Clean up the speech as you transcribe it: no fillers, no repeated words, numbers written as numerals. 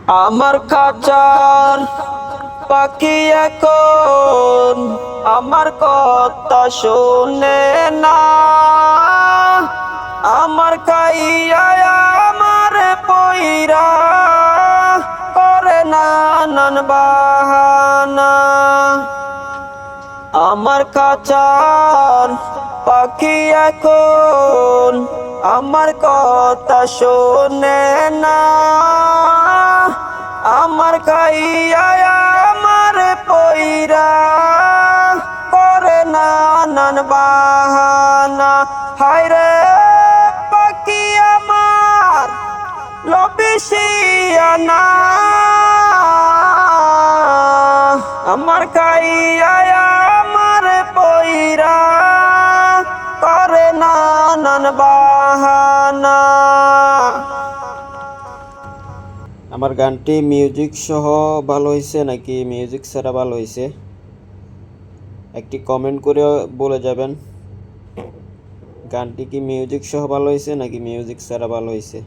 আমার খাঁচার পাখি এখন আমার কথা শোনে না। আমার খাইয়া আমার পইরা করে নানান বাহানা। আমার খাঁচার পাখি এখন আমার কথা শোনে না। আমার খাইয়া আমার পইরা করে নানান বাহানা। হায়রে পাখি আমার লবিসিয়ানা। আমার খাইয়া আমার পইরা করে নানান বাহানা। আমার গানটি মিউজিক সহ ভালো হয়েছে নাকি মিউজিক ছাড়া ভালো হয়েছে একটি কমেন্ট করে বলে যাবেন। গানটি কি মিউজিক সহ ভালো হয়েছে নাকি মিউজিক ছাড়া ভালো হয়েছে।